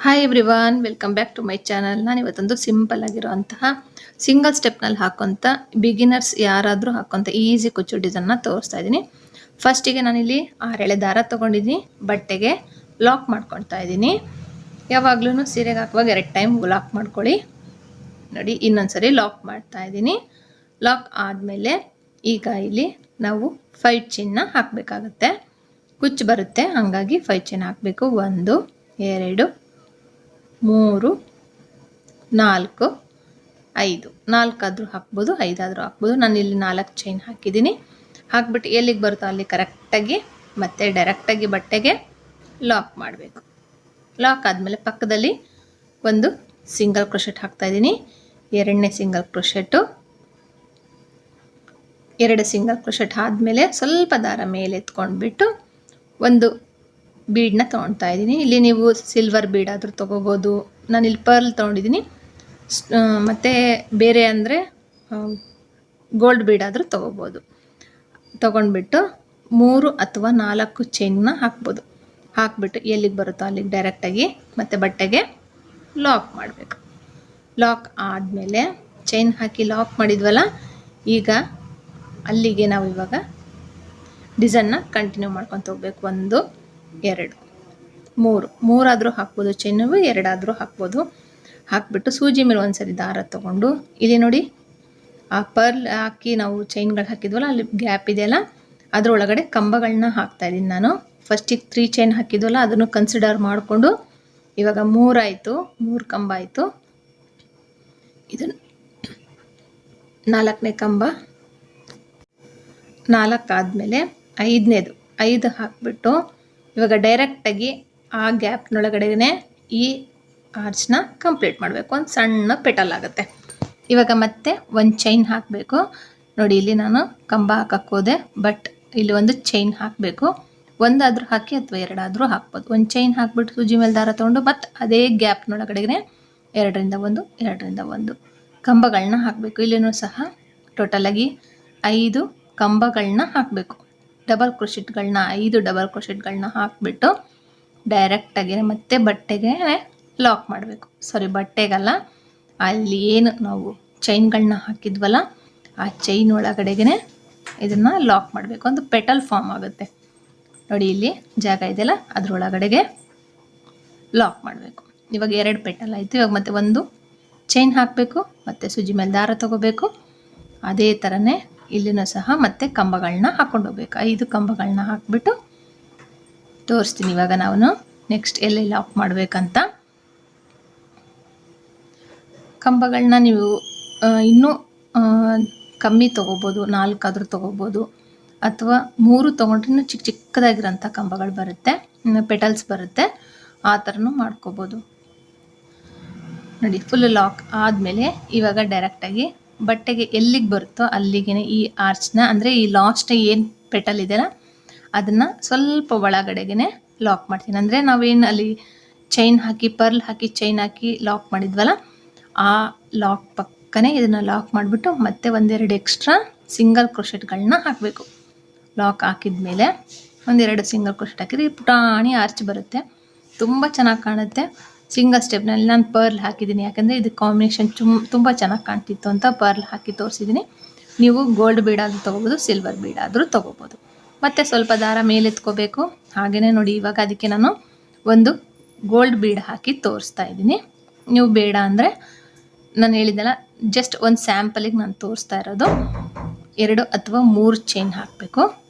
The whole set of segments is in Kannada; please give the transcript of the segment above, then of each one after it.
Hi everyone, welcome back to my channel. ನಾನು ಇವತ್ತೊಂದು ಸಿಂಪಲ್ ಆಗಿರುವಂತಹ ಸಿಂಗಲ್ ಸ್ಟೆಪ್ನಲ್ಲಿ ಹಾಕೋಂಥ ಬಿಗಿನರ್ಸ್ ಯಾರಾದರೂ ಹಾಕೋಂಥ ಈಸಿ ಕುಚ್ಚು ಡಿಸೈನ್ನ ತೋರಿಸ್ತಾ ಇದ್ದೀನಿ. ಫಸ್ಟಿಗೆ ನಾನಿಲ್ಲಿ 6 ಎಳೆ ದಾರ ತೊಗೊಂಡಿದ್ದೀನಿ. ಬಟ್ಟೆಗೆ ಲಾಕ್ ಮಾಡ್ಕೊಳ್ತಾ ಇದ್ದೀನಿ. ಯಾವಾಗಲೂ ಸೀರೆಗೆ ಹಾಕುವಾಗ 2 ಟೈಮ್ ಲಾಕ್ ಮಾಡ್ಕೊಳ್ಳಿ. ನೋಡಿ, ಇನ್ನೊಂದ್ಸರಿ ಲಾಕ್ ಮಾಡ್ತಾ ಇದ್ದೀನಿ. ಲಾಕ್ ಆದಮೇಲೆ ಈಗ ಇಲ್ಲಿ ನಾವು 5 ಚೈನ್ನ ಹಾಕಬೇಕಾಗುತ್ತೆ. ಕುಚ್ಚು ಬರುತ್ತೆ, ಹಾಗಾಗಿ 5 ಚೈನ್ ಹಾಕಬೇಕು. 1 2 3 4 5. 4 ಆದರೂ ಹಾಕ್ಬೋದು, 5 ಆದರೂ ಹಾಕ್ಬೋದು. ನಾನು ಇಲ್ಲಿ 4 ಚೈನ್ ಹಾಕಿದ್ದೀನಿ. ಹಾಕ್ಬಿಟ್ಟು ಎಲ್ಲಿಗೆ ಬರುತ್ತೋ ಅಲ್ಲಿ ಕರೆಕ್ಟಾಗಿ ಮತ್ತೆ ಡೈರೆಕ್ಟಾಗಿ ಬಟ್ಟೆಗೆ ಲಾಕ್ ಮಾಡಬೇಕು. ಲಾಕ್ ಆದಮೇಲೆ ಪಕ್ಕದಲ್ಲಿ ಒಂದು ಸಿಂಗಲ್ ಕ್ರೋಶೆಟ್ ಹಾಕ್ತಾಯಿದ್ದೀನಿ. ಎರಡನೇ ಸಿಂಗಲ್ ಕ್ರೋಶೆಟ್ಟು, 2 ಸಿಂಗಲ್ ಕ್ರೋಶೆಟ್ ಆದಮೇಲೆ ಸ್ವಲ್ಪ ದಾರ ಮೇಲೆ ಎತ್ಕೊಂಡ್ಬಿಟ್ಟು ಒಂದು ಬೀಡನ್ನ ತೊಗೊಳ್ತಾ ಇದ್ದೀನಿ. ಇಲ್ಲಿ ನೀವು ಸಿಲ್ವರ್ ಬೀಡ್ ಆದರೂ ತೊಗೋಬೋದು. ನಾನಿಲ್ಲಿ ಪರ್ಲ್ ತೊಗೊಂಡಿದ್ದೀನಿ. ಮತ್ತು ಬೇರೆ ಅಂದರೆ ಗೋಲ್ಡ್ ಬೀಡ್ ಆದರೂ ತೊಗೋಬೋದು. ತೊಗೊಂಡ್ಬಿಟ್ಟು 3 ಅಥವಾ 4 ಚೈನ್ನ ಹಾಕ್ಬೋದು. ಹಾಕ್ಬಿಟ್ಟು ಎಲ್ಲಿಗೆ ಬರುತ್ತೋ ಅಲ್ಲಿಗೆ ಡೈರೆಕ್ಟಾಗಿ ಮತ್ತು ಬಟ್ಟೆಗೆ ಲಾಕ್ ಮಾಡಬೇಕು. ಲಾಕ್ ಆದಮೇಲೆ ಚೈನ್ ಹಾಕಿ ಲಾಕ್ ಮಾಡಿದ್ವಲ್ಲ, ಈಗ ಅಲ್ಲಿಗೆ ನಾವು ಇವಾಗ ಡಿಸೈನ್ನ ಕಂಟಿನ್ಯೂ ಮಾಡ್ಕೊತ ಹೋಗ್ಬೇಕು. 1 2 3 ಆದರೂ ಹಾಕ್ಬೋದು, ಚೈನು 2 ಆದರೂ ಹಾಕ್ಬೋದು. ಹಾಕ್ಬಿಟ್ಟು ಸೂಜಿ ಮೇಲೆ ಒಂದ್ಸರಿ ದಾರ ತೊಗೊಂಡು ಇಲ್ಲಿ ನೋಡಿ, ಆ ಪರ್ಲ್ ಹಾಕಿ ನಾವು ಚೈನ್ಗಳು ಹಾಕಿದ್ವಲ್ಲ, ಅಲ್ಲಿ ಗ್ಯಾಪ್ ಇದೆಯಲ್ಲ, ಅದರೊಳಗಡೆ ಕಂಬಗಳನ್ನ ಹಾಕ್ತಾಯಿದ್ದೀನಿ ನಾನು. ಫಸ್ಟಿಗೆ 3 ಚೈನ್ ಹಾಕಿದ್ವಲ್ಲ, ಅದನ್ನು ಕನ್ಸಿಡರ್ ಮಾಡಿಕೊಂಡು ಇವಾಗ 3 ಆಯಿತು, 3 ಕಂಬ ಆಯಿತು. ಇದು 4ನೇ ಕಂಬ. 4 ಆದಮೇಲೆ 5ನೇದು 5 ಹಾಕಿಬಿಟ್ಟು ಇವಾಗ ಡೈರೆಕ್ಟಾಗಿ ಆ ಗ್ಯಾಪ್ನೊಳಗಡೆನೇ ಈ ಆರ್ಚ್ನ ಕಂಪ್ಲೀಟ್ ಮಾಡಬೇಕು. ಒಂದು ಸಣ್ಣ ಪೆಟಲ್ ಆಗುತ್ತೆ. ಇವಾಗ ಮತ್ತೆ ಒಂದು ಚೈನ್ ಹಾಕಬೇಕು. ನೋಡಿ, ಇಲ್ಲಿ ನಾನು ಕಂಬ ಹಾಕಕ್ಕೆ ಹೋದೆ, ಬಟ್ ಇಲ್ಲಿ ಒಂದು ಚೈನ್ ಹಾಕಬೇಕು. 1 ಆದರೂ ಹಾಕಿ ಅಥವಾ 2 ಆದರೂ ಹಾಕ್ಬೋದು. ಒಂದು ಚೈನ್ ಹಾಕ್ಬಿಟ್ಟು ಸೂಜಿ ಮೇಲೆ ದಾರ ತೊಗೊಂಡು ಮತ್ತು ಅದೇ ಗ್ಯಾಪ್ನೊಳಗಡೆಗೆ 2ರಿಂದ 1 2ರಿಂದ 1 ಕಂಬಗಳನ್ನ ಹಾಕಬೇಕು. ಇಲ್ಲಿನೂ ಸಹ ಟೋಟಲಾಗಿ 5 ಕಂಬಗಳನ್ನ ಹಾಕಬೇಕು. ಡಬಲ್ ಕ್ರೋಶೆಟ್ಗಳನ್ನ 5 ಡಬಲ್ ಕ್ರೋಶೆಟ್ಗಳನ್ನ ಹಾಕಿಬಿಟ್ಟು ಡೈರೆಕ್ಟಾಗಿ ಮತ್ತೆ ಬಟ್ಟೆಗೆ ಲಾಕ್ ಮಾಡಬೇಕು. ಬಟ್ಟೆಗಲ್ಲ, ಅಲ್ಲಿ ಏನು ನಾವು ಚೈನ್ಗಳನ್ನ ಹಾಕಿದ್ವಲ್ಲ, ಆ ಚೈನ್ ಒಳಗಡೆಗೆ ಇದನ್ನು ಲಾಕ್ ಮಾಡಬೇಕು. ಒಂದು ಪೆಟಲ್ ಫಾರ್ಮ್ ಆಗುತ್ತೆ ನೋಡಿ, ಇಲ್ಲಿ ಜಾಗ ಇದೆಯಲ್ಲ, ಅದರೊಳಗಡೆಗೆ ಲಾಕ್ ಮಾಡಬೇಕು. ಇವಾಗ 2 ಪೆಟಲ್ ಆಯಿತು. ಇವಾಗ ಮತ್ತೆ ಒಂದು ಚೈನ್ ಹಾಕಬೇಕು, ಮತ್ತು ಸೂಜಿ ಮೇಲೆ ದಾರ ತೊಗೋಬೇಕು. ಅದೇ ಥರನೇ ಇಲ್ಲಿನೂ ಸಹ ಮತ್ತೆ ಕಂಬಗಳನ್ನ ಹಾಕ್ಕೊಂಡು ಹೋಗ್ಬೇಕು. 5 ಕಂಬಗಳನ್ನ ಹಾಕಿಬಿಟ್ಟು ತೋರಿಸ್ತೀನಿ ಇವಾಗ ನಾನು ನೆಕ್ಸ್ಟ್ ಎಲ್ಲಿ ಲಾಕ್ ಮಾಡಬೇಕಂತ. ಕಂಬಗಳನ್ನ ನೀವು ಇನ್ನೂ ಕಮ್ಮಿ ತೊಗೋಬೋದು, 4 ಆದರೂ ತೊಗೋಬೋದು, ಅಥವಾ 3 ತೊಗೊಂಡ್ರೆ ಇನ್ನೂ ಚಿಕ್ಕದಾಗಿರೋಂಥ ಕಂಬಗಳು ಬರುತ್ತೆ, ಪೆಟಲ್ಸ್ ಬರುತ್ತೆ, ಆ ಥರನೂ ಮಾಡ್ಕೋಬೋದು. ನೋಡಿ, ಫುಲ್ ಲಾಕ್ ಆದಮೇಲೆ ಇವಾಗ ಡೈರೆಕ್ಟಾಗಿ ಬಟ್ಟೆಗೆ ಎಲ್ಲಿಗೆ ಬರುತ್ತೋ ಅಲ್ಲಿಗೆ ಈ ಆರ್ಚ್ನ, ಅಂದರೆ ಈ ಲಾಸ್ಟ್ ಏನು ಪೆಟಲ್ ಇದೆಯಲ್ಲ, ಅದನ್ನು ಸ್ವಲ್ಪ ಒಳಗಡೆಗೆ ಲಾಕ್ ಮಾಡ್ತೀನಿ. ಅಂದರೆ ನಾವೇನು ಅಲ್ಲಿ ಚೈನ್ ಹಾಕಿ ಪರ್ಲ್ ಹಾಕಿ ಚೈನ್ ಹಾಕಿ ಲಾಕ್ ಮಾಡಿದ್ವಲ್ಲ, ಆ ಲಾಕ್ ಪಕ್ಕನೇ ಇದನ್ನು ಲಾಕ್ ಮಾಡಿಬಿಟ್ಟು ಮತ್ತೆ 1-2 ಎಕ್ಸ್ಟ್ರಾ ಸಿಂಗಲ್ ಕ್ರೋಶೆಟ್ಗಳನ್ನ ಹಾಕಬೇಕು. ಲಾಕ್ ಹಾಕಿದ ಮೇಲೆ 1-2 ಸಿಂಗಲ್ ಕ್ರೋಶೆಟ್ ಹಾಕಿದ್ರೆ ಪುಟಾಣಿ ಆರ್ಚ್ ಬರುತ್ತೆ. ತುಂಬ ಚೆನ್ನಾಗಿ ಕಾಣುತ್ತೆ. ಸಿಂಗಲ್ ಸ್ಟೆಪ್ನಲ್ಲಿ ನಾನು ಪರ್ಲ್ ಹಾಕಿದ್ದೀನಿ, ಯಾಕಂದರೆ ಇದು ಕಾಂಬಿನೇಷನ್ ತುಂಬ ಚೆನ್ನಾಗಿ ಕಾಣ್ತಿತ್ತು ಅಂತ ಪರ್ಲ್ ಹಾಕಿ ತೋರಿಸಿದ್ದೀನಿ. ನೀವು ಗೋಲ್ಡ್ ಬೀಡ್ ಆದರೂ ತೊಗೋಬೋದು, ಸಿಲ್ವರ್ ಬೀಡ್ ಆದರೂ ತೊಗೋಬೋದು. ಮತ್ತು ಸ್ವಲ್ಪ ದಾರ ಮೇಲೆ ಎತ್ಕೋಬೇಕು. ಹಾಗೆಯೇ ನೋಡಿ, ಇವಾಗ ಅದಕ್ಕೆ ನಾನು ಒಂದು ಗೋಲ್ಡ್ ಬೀಡ್ ಹಾಕಿ ತೋರಿಸ್ತಾ ಇದ್ದೀನಿ. ನೀವು ಬೇಡ ಅಂದರೆ ನಾನು ಹೇಳಿದ್ದೆಲ್ಲ ಜಸ್ಟ್ ಒಂದು ಸ್ಯಾಂಪಲಿಗೆ ನಾನು ತೋರಿಸ್ತಾ ಇರೋದು. 2 ಅಥವಾ 3 ಚೈನ್ ಹಾಕಬೇಕು.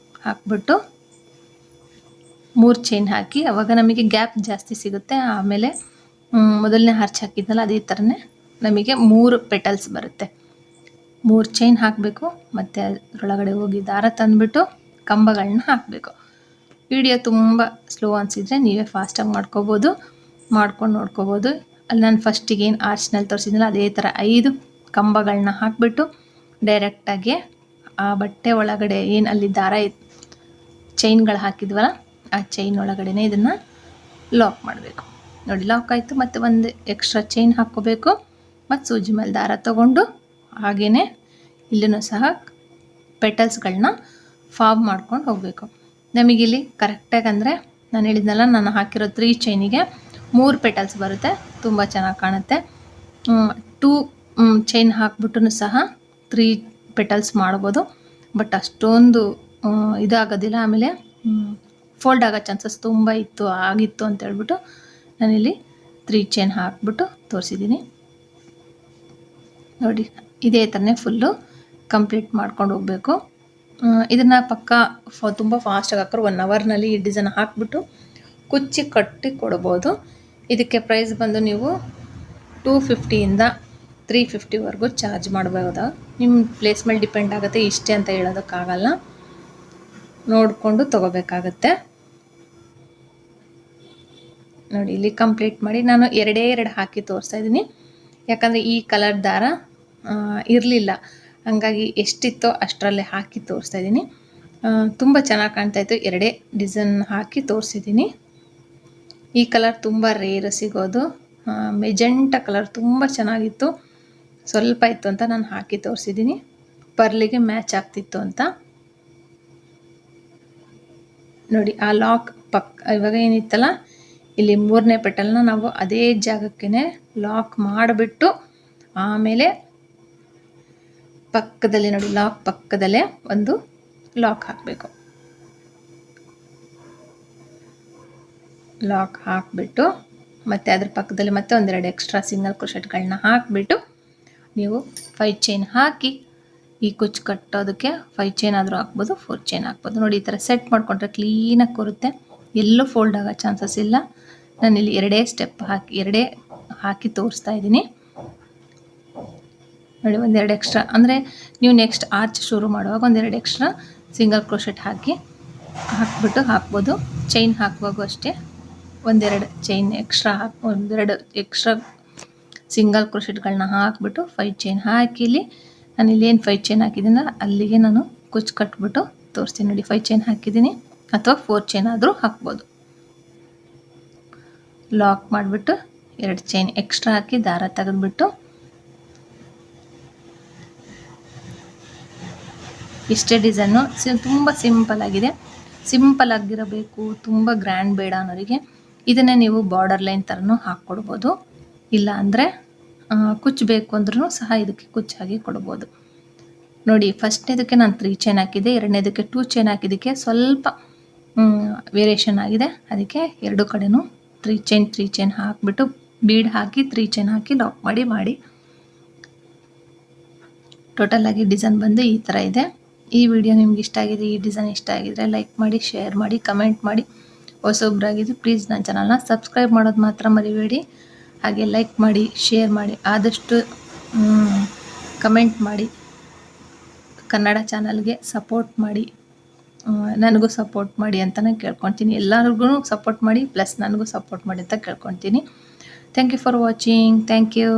ಹಾಕ್ಬಿಟ್ಟು 3 ಚೈನ್ ಹಾಕಿ ಆವಾಗ ನಮಗೆ ಗ್ಯಾಪ್ ಜಾಸ್ತಿ ಸಿಗುತ್ತೆ. ಆಮೇಲೆ ಮೊದಲನೇ ಆರ್ಚ್ ಹಾಕಿದ್ನಲ್ಲ, ಅದೇ ಥರನೇ ನಮಗೆ 3 ಪೆಟಲ್ಸ್ ಬರುತ್ತೆ. 3 ಚೈನ್ ಹಾಕಬೇಕು. ಮತ್ತು ಅದರೊಳಗಡೆ ಹೋಗಿ ದಾರ ತಂದುಬಿಟ್ಟು ಕಂಬಗಳನ್ನ ಹಾಕಬೇಕು. ವಿಡಿಯೋ ತುಂಬ ಸ್ಲೋ ಅನಿಸಿದರೆ ನೀವೇ ಫಾಸ್ಟಾಗಿ ಮಾಡ್ಕೋಬೋದು, ಮಾಡ್ಕೊಂಡು ನೋಡ್ಕೋಬೋದು. ಅಲ್ಲಿ ನಾನು ಫಸ್ಟಿಗೆ ಏನು ಆರ್ಚ್ನಲ್ಲಿ ತೋರಿಸಿದ್ನಲ್ಲ, ಅದೇ ಥರ 5 ಕಂಬಗಳನ್ನ ಹಾಕಿಬಿಟ್ಟು ಡೈರೆಕ್ಟಾಗಿ ಆ ಬಟ್ಟೆ ಒಳಗಡೆ ಏನು ಅಲ್ಲಿ ದಾರ ಚೈನ್ಗಳು ಹಾಕಿದ್ವಲ್ಲ, ಆ ಚೈನ್ ಒಳಗಡೆ ಇದನ್ನು ಲಾಕ್ ಮಾಡಬೇಕು. ನೋಡಿ, ಲಾಕ್ ಆಯಿತು. ಮತ್ತು ಒಂದು ಎಕ್ಸ್ಟ್ರಾ ಚೈನ್ ಹಾಕ್ಕೋಬೇಕು. ಮತ್ತು ಸೂಜಿ ಮೇಲೆ ದಾರ ತೊಗೊಂಡು ಹಾಗೆಯೇ ಇಲ್ಲೂ ಸಹ ಪೆಟಲ್ಸ್ಗಳನ್ನ ಫಾರ್ಮ್ ಮಾಡ್ಕೊಂಡು ಹೋಗಬೇಕು. ನಮಗಿಲ್ಲಿ ಕರೆಕ್ಟಾಗಿ ಅಂದರೆ ನಾನು ಹೇಳಿದ್ನಲ್ಲ, ನಾನು ಹಾಕಿರೋ 3 ಚೈನಿಗೆ 3 ಪೆಟಲ್ಸ್ ಬರುತ್ತೆ, ತುಂಬ ಚೆನ್ನಾಗಿ ಕಾಣುತ್ತೆ. 2 ಚೈನ್ ಹಾಕ್ಬಿಟ್ಟು ಸಹ 3 ಪೆಟಲ್ಸ್ ಮಾಡ್ಬೋದು. ಬಟ್ ಅಷ್ಟೊಂದು ಇದಾಗೋದಿಲ್ಲ. ಆಮೇಲೆ ಫೋಲ್ಡ್ ಆಗೋ ಚಾನ್ಸಸ್ ತುಂಬ ಆಗಿತ್ತು ಅಂತ ಹೇಳ್ಬಿಟ್ಟು ನಾನಿಲ್ಲಿ 3 ಚೈನ್ ಹಾಕ್ಬಿಟ್ಟು ತೋರಿಸಿದ್ದೀನಿ. ನೋಡಿ ಇದೇ ಥರನೇ ಫುಲ್ಲು ಕಂಪ್ಲೀಟ್ ಮಾಡ್ಕೊಂಡು ಹೋಗಬೇಕು. ಇದನ್ನು ಪಕ್ಕ ತುಂಬ ಫಾಸ್ಟಾಗಿ ಹಾಕೋರು 1 ಅವರ್ನಲ್ಲಿ ಈ ಡಿಸೈನ್ ಹಾಕ್ಬಿಟ್ಟು ಕುಚ್ಚಿ ಕಟ್ಟಿ ಕೊಡ್ಬೋದು. ಇದಕ್ಕೆ ಪ್ರೈಸ್ ಬಂದು ನೀವು 250ಇಂದ 350ವರೆಗೂ ಚಾರ್ಜ್ ಮಾಡಬಹುದು. ನಿಮ್ಮ ಪ್ಲೇಸ್ ಮೇಲೆ ಡಿಪೆಂಡ್ ಆಗುತ್ತೆ, ಇಷ್ಟೇ ಅಂತ ಹೇಳೋದಕ್ಕಾಗಲ್ಲ, ನೋಡಿಕೊಂಡು ತೊಗೋಬೇಕಾಗತ್ತೆ. ನೋಡಿ ಇಲ್ಲಿ ಕಂಪ್ಲೀಟ್ ಮಾಡಿ ನಾನು 2 ಹಾಕಿ ತೋರಿಸ್ತಾ ಇದ್ದೀನಿ. ಯಾಕಂದರೆ ಈ ಕಲರ್ ದಾರ ಇರಲಿಲ್ಲ, ಹಾಗಾಗಿ ಎಷ್ಟಿತ್ತೋ ಅಷ್ಟರಲ್ಲೇ ಹಾಕಿ ತೋರಿಸ್ತಾ ಇದ್ದೀನಿ. ತುಂಬ ಚೆನ್ನಾಗಿ ಕಾಣ್ತಾಯಿತ್ತು, 2 ಡಿಸೈನ್ ಹಾಕಿ ತೋರಿಸಿದ್ದೀನಿ. ಈ ಕಲರ್ ತುಂಬ ರೇರ್ ಸಿಗೋದು. ಮೆಜೆಂಟಾ ಕಲರ್ ತುಂಬ ಚೆನ್ನಾಗಿತ್ತು, ಸ್ವಲ್ಪ ಇತ್ತು ಅಂತ ನಾನು ಹಾಕಿ ತೋರಿಸಿದ್ದೀನಿ, ಪರ್ಲಿಗೆ ಮ್ಯಾಚ್ ಆಗ್ತಿತ್ತು ಅಂತ. ನೋಡಿ ಆ ಲಾಕ್ ಇವಾಗ ಏನಿತ್ತಲ್ಲ, ಇಲ್ಲಿ 3ನೇ ಪೆಟಲ್ನ ನಾವು ಅದೇ ಜಾಗಕ್ಕೆ ಲಾಕ್ ಮಾಡಿಬಿಟ್ಟು ಆಮೇಲೆ ಪಕ್ಕದಲ್ಲಿ ನೋಡಿ ಲಾಕ್ ಪಕ್ಕದಲ್ಲೇ ಒಂದು ಲಾಕ್ ಹಾಕಬೇಕು. ಲಾಕ್ ಹಾಕಿಬಿಟ್ಟು ಮತ್ತು ಅದ್ರ ಪಕ್ಕದಲ್ಲಿ ಮತ್ತೆ 1-2 ಎಕ್ಸ್ಟ್ರಾ ಸಿಂಗಲ್ ಕ್ರೋಶೆಟ್ಗಳನ್ನ ಹಾಕಿಬಿಟ್ಟು ನೀವು 5 ಚೈನ್ ಹಾಕಿ ಈ ಕುಚ್ಚು ಕಟ್ಟೋದಕ್ಕೆ 5 ಚೈನ್ ಆದರೂ ಹಾಕ್ಬೋದು, 4 ಚೈನ್ ಹಾಕ್ಬೋದು. ನೋಡಿ ಈ ಥರ ಸೆಟ್ ಮಾಡಿಕೊಂಡ್ರೆ ಕ್ಲೀನಾಗಿ ಕೂರುತ್ತೆ, ಎಲ್ಲೂ ಫೋಲ್ಡ್ ಆಗೋ ಚಾನ್ಸಸ್ ಇಲ್ಲ. ನಾನಿಲ್ಲಿ 2 ಸ್ಟೆಪ್ ಹಾಕಿ ತೋರಿಸ್ತಾ ಇದ್ದೀನಿ. ನೋಡಿ 1-2 ಎಕ್ಸ್ಟ್ರಾ, ಅಂದರೆ ನೀವು ನೆಕ್ಸ್ಟ್ ಆರ್ಚ್ ಶುರು ಮಾಡುವಾಗ 1-2 ಎಕ್ಸ್ಟ್ರಾ ಸಿಂಗಲ್ ಕ್ರೋಶೆಟ್ ಹಾಕಿಬಿಟ್ಟು ಹಾಕ್ಬೋದು. ಚೈನ್ ಹಾಕುವಾಗೂ ಅಷ್ಟೇ 1-2 ಚೈನ್ ಎಕ್ಸ್ಟ್ರಾ 1-2 ಎಕ್ಸ್ಟ್ರಾ ಸಿಂಗಲ್ ಕ್ರೋಶೆಟ್ಗಳನ್ನ ಹಾಕಿಬಿಟ್ಟು 5 ಚೈನ್ ಹಾಕಿ ಇಲ್ಲಿ ನಾನು ಇಲ್ಲೇನು 5 ಚೈನ್ ಹಾಕಿದ್ದೀನ ಅಲ್ಲಿಗೆ ನಾನು ಕುಚ್ಚು ಕಟ್ಬಿಟ್ಟು ತೋರಿಸ್ತೀನಿ. ನೋಡಿ 5 ಚೈನ್ ಹಾಕಿದ್ದೀನಿ, ಅಥವಾ 4 ಚೈನ್ ಆದರೂ ಹಾಕ್ಬೋದು. ಲಾಕ್ ಮಾಡಿಬಿಟ್ಟು 2 ಚೈನ್ ಎಕ್ಸ್ಟ್ರಾ ಹಾಕಿ ದಾರ ತೆಗೆದುಬಿಟ್ಟು ಇಷ್ಟೇ ಡಿಸೈನು. ತುಂಬ ಸಿಂಪಲ್ ಆಗಿದೆ. ಸಿಂಪಲ್ ಆಗಿರಬೇಕು, ತುಂಬ ಗ್ರ್ಯಾಂಡ್ ಬೇಡ ಅನ್ನೋರಿಗೆ ಇದನ್ನೇ ನೀವು ಬಾರ್ಡರ್ ಲೈನ್ ಥರನೂ ಹಾಕ್ಕೊಡ್ಬೋದು. ಇಲ್ಲ ಅಂದರೆ ಕುಚ್ಚು ಬೇಕು ಅಂದ್ರೂ ಸಹ ಇದಕ್ಕೆ ಕುಚ್ಚಾಗಿ ಕೊಡ್ಬೋದು. ನೋಡಿ ಫಸ್ಟ್ನೇದಕ್ಕೆ ನಾನು 3 ಚೈನ್ ಹಾಕಿದ್ದೆ, 2ನೇದಕ್ಕೆ 2 ಚೈನ್ ಹಾಕಿದ್ದಕ್ಕೆ ಸ್ವಲ್ಪ ವೇರಿಯೇಷನ್ ಆಗಿದೆ. ಅದಕ್ಕೆ 2 ಕಡೆನೂ 3 ಚೈನ್ ಹಾಕಿಬಿಟ್ಟು ಬೀಡ್ ಹಾಕಿ 3 ಚೈನ್ ಹಾಕಿ ಲಾಕ್ ಮಾಡಿ ಟೋಟಲಾಗಿ ಡಿಸೈನ್ ಬಂದು ಈ ಥರ ಇದೆ. ಈ ವಿಡಿಯೋ ನಿಮ್ಗೆ ಇಷ್ಟ ಆಗಿದೆ, ಈ ಡಿಸೈನ್ ಇಷ್ಟ ಆಗಿದ್ರೆ ಲೈಕ್ ಮಾಡಿ, ಶೇರ್ ಮಾಡಿ, ಕಮೆಂಟ್ ಮಾಡಿ. ಹೊಸೊಬ್ಬರಾಗಿದ್ದು ಪ್ಲೀಸ್ ನನ್ನ ಚಾನಲ್ನ ಸಬ್ಸ್ಕ್ರೈಬ್ ಮಾಡೋದು ಮಾತ್ರ ಮರಿಬೇಡಿ. ಹಾಗೆ ಲೈಕ್ ಮಾಡಿ, ಶೇರ್ ಮಾಡಿ, ಆದಷ್ಟು ಕಮೆಂಟ್ ಮಾಡಿ, ಕನ್ನಡ ಚಾನಲ್ಗೆ ಸಪೋರ್ಟ್ ಮಾಡಿ, ನನಗೂ ಸಪೋರ್ಟ್ ಮಾಡಿ ಅಂತಲೇ ಕೇಳ್ಕೊತೀನಿ. ಎಲ್ಲರಿಗೂ ಸಪೋರ್ಟ್ ಮಾಡಿ, ಪ್ಲಸ್ ನನಗೂ ಸಪೋರ್ಟ್ ಮಾಡಿ ಅಂತ ಕೇಳ್ಕೊತೀನಿ. Thank you for watching. Thank you.